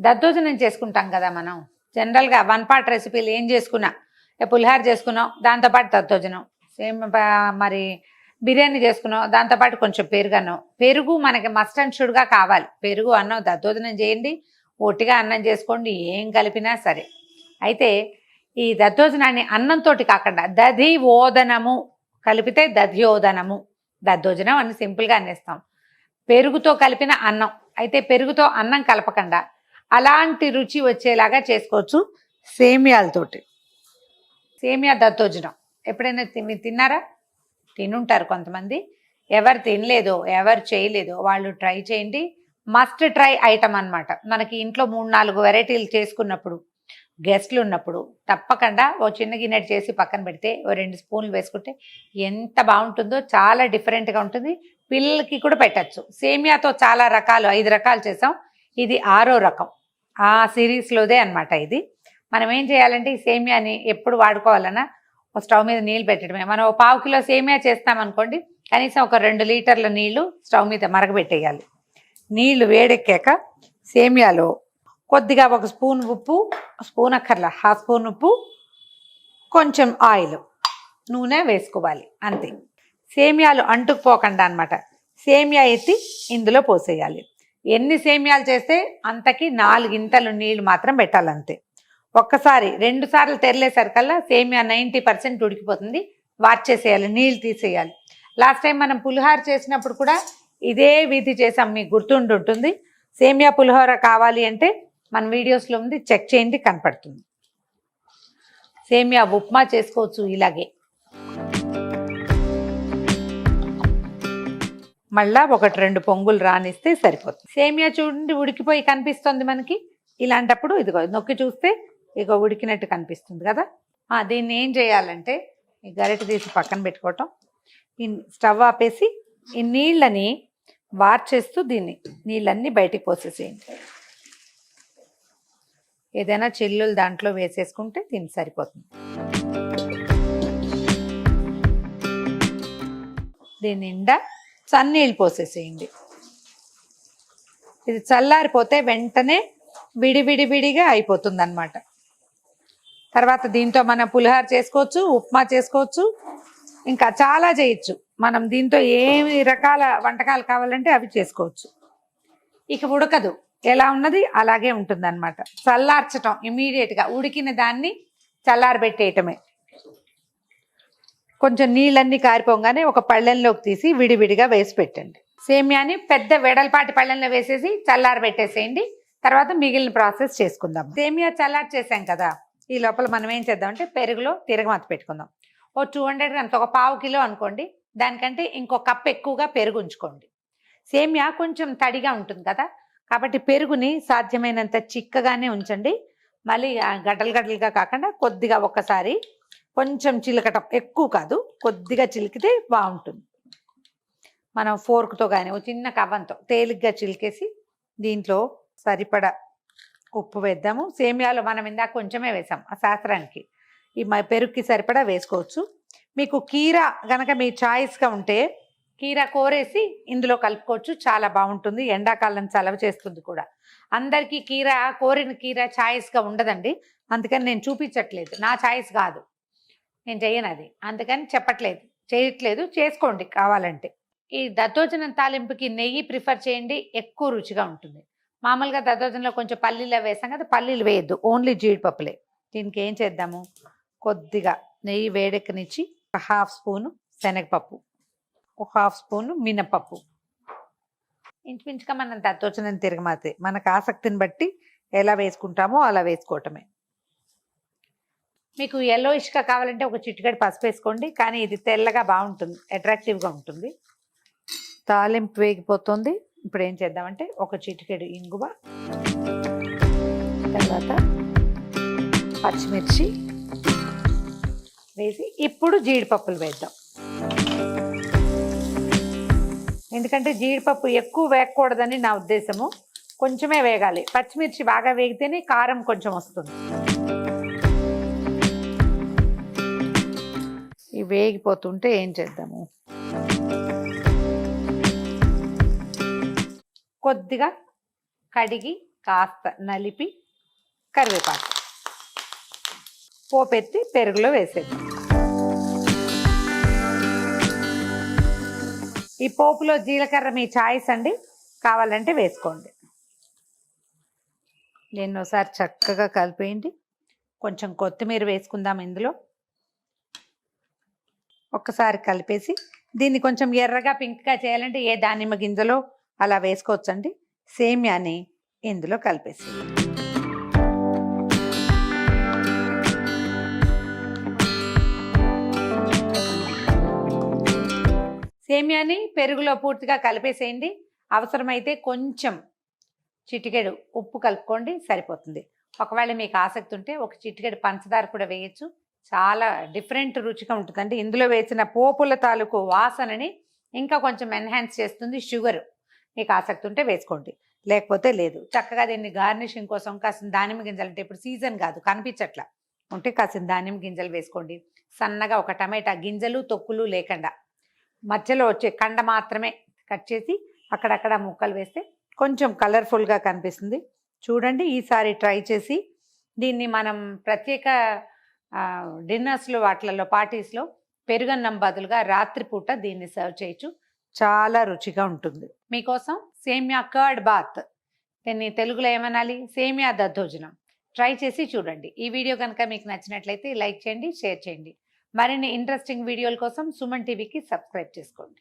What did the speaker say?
దద్దోజనం చేసుకుంటాం కదా మనం. జనరల్గా వన్ పార్ట్ రెసిపీలు ఏం చేసుకున్నా, పులిహార చేసుకున్నాం దాంతోపాటు దద్దోజనం, సేమ్ మరి బిర్యానీ చేసుకున్నాం దాంతోపాటు కొంచెం పెరుగన్నం. పెరుగు మనకి మస్ట్ అండ్ షుడ్గా కావాలి. పెరుగు అన్నం దద్దోజనం చేయండి, ఒట్టిగా అన్నం చేసుకోండి, ఏం కలిపినా సరే. అయితే ఈ దద్దోజనాన్ని అన్నంతో కాకుండా దధి ఓదనము కలిపితే దధ్యోదనము, దద్దోజనం అని సింపుల్గా అనేస్తాం. పెరుగుతో కలిపిన అన్నం అయితే పెరుగుతో అన్నం కలపకుండా అలాంటి రుచి వచ్చేలాగా చేసుకోవచ్చు సేమియాలతోటి. సేమియా దద్దోజనం ఎప్పుడైనా తిన్నారా? తినుంటారు కొంతమంది. ఎవరు తినలేదో, ఎవరు చేయలేదో వాళ్ళు ట్రై చేయండి. మస్ట్ ట్రై ఐటమ్ అనమాట. మనకి ఇంట్లో 3-4 వెరైటీలు చేసుకున్నప్పుడు, గెస్ట్లు ఉన్నప్పుడు తప్పకుండా ఓ చిన్న గిన్నెట్ చేసి పక్కన పెడితే ఓ 2 స్పూన్లు వేసుకుంటే ఎంత బాగుంటుందో. చాలా డిఫరెంట్గా ఉంటుంది. పిల్లలకి కూడా పెట్టచ్చు. సేమియాతో చాలా రకాలు 5 రకాలు చేసాం. ఇది 6వ రకం ఆ సిరీస్లోదే అనమాట. ఇది మనం ఏం చేయాలంటే ఈ సేమియాని ఎప్పుడు వాడుకోవాలన్నా స్టవ్ మీద నీళ్ళు పెట్టడమే. మనం 1/4 కిలో సేమియా చేస్తామనుకోండి, కనీసం ఒక 2 లీటర్ల నీళ్లు స్టవ్ మీద మరగబెట్టేయాలి. నీళ్లు వేడెక్కాక సేమియాలో కొద్దిగా 1 స్పూన్ ఉప్పు, స్పూన్ అక్కర్లా 1/2 స్పూన్ ఉప్పు, కొంచెం ఆయిల్, నూనె వేసుకోవాలి అంతే. సేమియాలు అంటుకుపోకుండా అనమాట. సేమియా ఎత్తి ఇందులో పోసేయాలి. ఎన్ని సేమియాలు చేస్తే అంతకి 4 గింతలు నీళ్లు మాత్రం పెట్టాలంతే. ఒక్కసారి 2 సార్లు తెరలేసరికల్లా సేమియా 90% ఉడికిపోతుంది. వార్చేసేయాలి, నీళ్ళు తీసేయాలి. లాస్ట్ టైం మనం పులిహోర చేసినప్పుడు కూడా ఇదే విధి చేసాం, మీకు గుర్తుంటుంది. సేమియా పులిహోర కావాలి అంటే మన వీడియోస్లో ఉంది, చెక్ చేయండి, కనపడుతుంది. సేమియా ఉప్మా చేసుకోవచ్చు ఇలాగే. మళ్ళా 1-2 పొంగులు రానిస్తే సరిపోతుంది. సేమియా చూడండి ఉడికిపోయి కనిపిస్తుంది మనకి. ఇలాంటప్పుడు ఇదిగో నొక్కి చూస్తే ఇక ఉడికినట్టు కనిపిస్తుంది కదా. దీన్ని ఏం చేయాలంటే ఈ గరిటె తీసి పక్కన పెట్టుకోవటం, ఈ స్టవ్ ఆపేసి ఈ నీళ్ళని వార్చేస్తూ దీన్ని నీళ్ళన్నీ బయటికి పోసేసేయండి. ఏదైనా చిల్లులు దాంట్లో వేసేసుకుంటే దీన్ని సరిపోతుంది. దీని నిండా చన్నీళ్ళు పోసేసేయండి. ఇది చల్లారిపోతే వెంటనే విడివిడివిడిగా అయిపోతుంది అన్నమాట. తర్వాత దీంతో మనం పులిహోర చేసుకోవచ్చు, ఉప్మా చేసుకోవచ్చు, ఇంకా చాలా చేయొచ్చు. మనం దీంతో ఏమి రకాల వంటకాలు కావాలంటే అవి చేసుకోవచ్చు. ఇక ఉడకదు, ఎలా ఉన్నది అలాగే ఉంటుంది అనమాట. చల్లార్చటం, ఇమీడియట్గా ఉడికిన దాన్ని చల్లారబెట్టేయటమే. కొంచెం నీళ్ళన్నీ కారిపోగానే ఒక పళ్ళెంలోకి తీసి విడివిడిగా వేసి పెట్టండి. సేమియాని పెద్ద వెడల్పాటి పళ్ళెంలో వేసేసి చల్లారబెట్టేసేయండి. తర్వాత మిగిలిన ప్రాసెస్ చేసుకుందాం. సేమియా చల్లారి చేసాం కదా, ఈ లోపల మనం ఏం చేద్దామంటే పెరుగులో తిరగమాత పెట్టుకుందాం. ఓ 200 గ్రామ్స్, ఒక 1/4 కిలో అనుకోండి, దానికంటే ఇంకో కప్ ఎక్కువగా పెరుగు ఉంచుకోండి. సేమియా కొంచెం తడిగా ఉంటుంది కదా, కాబట్టి పెరుగుని సాధ్యమైనంత చిక్కగానే ఉంచండి. మళ్ళీ గడ్డలు గడ్డలుగా కాకుండా కొద్దిగా ఒక్కసారి కొంచెం చిలకటం, ఎక్కువ కాదు, కొద్దిగా చిలికితే బాగుంటుంది. మనం ఫోర్క్తో కానీ ఒక చిన్న కవ్వంతో తేలిగ్గా చిలికేసి దీంట్లో సరిపడా ఉప్పు వేద్దాము. సేమియాలో మనం ఇందాక కొంచెమే వేసాం ఆ శాస్త్రానికి. ఈ పెరుగుకి సరిపడా వేసుకోవచ్చు. మీకు కీరా కనుక మీ చాయిస్గా ఉంటే కీరా కోరేసి ఇందులో కలుపుకోవచ్చు, చాలా బాగుంటుంది. ఎండాకాలం చలవ చేస్తుంది కూడా. అందరికీ కీరా, కోరిన కీరా చాయిస్గా ఉండదండి, అందుకని నేను చూపించట్లేదు. నా చాయిస్ కాదు, నేను చెయ్యను అది, అందుకని చేయట్లేదు. చేసుకోండి కావాలంటే. ఈ దద్దోజనం తాలింపుకి నెయ్యి ప్రిఫర్ చేయండి, ఎక్కువ రుచిగా ఉంటుంది. మామూలుగా దద్దోజనంలో కొంచెం పల్లీలు వేసాం కదా, పల్లీలు వేయద్దు, ఓన్లీ జీడిపప్పులే. దీనికి ఏం చేద్దాము, కొద్దిగా నెయ్యి వేడెక్కనిచ్చి 1/2 స్పూను శనగపప్పు, 1/2 స్పూను మినపప్పు, ఇంచుమించుగా మనం దద్దోజనం తిరగమాతే మనకు ఆసక్తిని బట్టి ఎలా వేసుకుంటామో అలా వేసుకోవటమే. మీకు yellowish-గా కావాలంటే ఒక చిటికెడు పసుపు వేసుకోండి, కానీ ఇది తెల్లగా బాగుంటుంది, అట్రాక్టివ్గా ఉంటుంది. తాలింపు వేగిపోతుంది. ఇప్పుడు ఏం చేద్దామంటే ఒక చిటికెడు ఇంగువ, తర్వాత పచ్చిమిర్చి వేసి ఇప్పుడు జీడిపప్పులు వేద్దాం. ఎందుకంటే జీడిపప్పు ఎక్కువ వేగకూడదని నా ఉద్దేశము, కొంచెమే వేగాలి. పచ్చిమిర్చి బాగా వేగితేనే కారం కొంచెం వస్తుంది. ఇవి వేగిపోతుంటే ఏం చేద్దాము, కొద్దిగా కడిగి కాస్త నలిపి కరివేపాకు పోపెత్తి పెరుగులో వేసేద్దాం. ఈ పోపులో జీలకర్ర మీ చాయిస్ అండి, కావాలంటే వేసుకోండి. దీన్ని ఒకసారి చక్కగా కలిపేయండి. కొంచెం కొత్తిమీర వేసుకుందాం ఇందులో. ఒక్కసారి కలిపేసి దీన్ని కొంచెం ఎర్రగా పింక్గా చేయాలంటే ఏ దానిమ్మ గింజలో అలా వేసుకోవచ్చండి. సేమ్యాని ఇందులో కలిపేసి సేమ్యాని పెరుగులో పూర్తిగా కలిపేసేయండి. అవసరమైతే కొంచెం చిటికెడు ఉప్పు కలుపుకోండి, సరిపోతుంది. ఒకవేళ మీకు ఆసక్తి ఉంటే ఒక చిటికెడు పంచదార కూడా వేయచ్చు. చాలా డిఫరెంట్ రుచిగా ఉంటుందండి. ఇందులో వేసిన పోపుల తాలూకు వాసనని ఇంకా కొంచెం ఎన్హాన్స్ చేస్తుంది షుగర్. మీకు ఆసక్తి ఉంటే వేసుకోండి, లేకపోతే లేదు. చక్కగా దీన్ని గార్నిషింగ్ కోసం కాసిన దానిమ్మ గింజలు, అంటే ఇప్పుడు సీజన్ కాదు కనిపించట్లా ఉంటే కాసిన దానిమ్మ గింజలు వేసుకోండి. సన్నగా ఒక టమాటా గింజలు తొక్కులు లేకుండా మధ్యలో వచ్చే కండ మాత్రమే కట్ చేసి అక్కడక్కడ ముక్కలు వేస్తే కొంచెం కలర్ఫుల్గా కనిపిస్తుంది. చూడండి, ఈసారి ట్రై చేసి దీన్ని మనం ప్రత్యేక డిన్నర్స్లో వాటిలలో పార్టీస్లో పెరుగన్నం బదులుగా రాత్రిపూట దీన్ని సర్వ్ చేయొచ్చు. చాలా రుచిగా ఉంటుంది. మీకోసం సేమియా కర్డ్ బాత్, దీన్ని తెలుగులో ఏమనాలి, సేమియా దద్దోజనం ట్రై చేసి చూడండి. ఈ వీడియో కనుక మీకు నచ్చినట్లయితే లైక్ చేయండి, షేర్ చేయండి. మరిన్ని ఇంట్రెస్టింగ్ వీడియోల కోసం సుమన్ టీవీకి సబ్స్క్రైబ్ చేసుకోండి.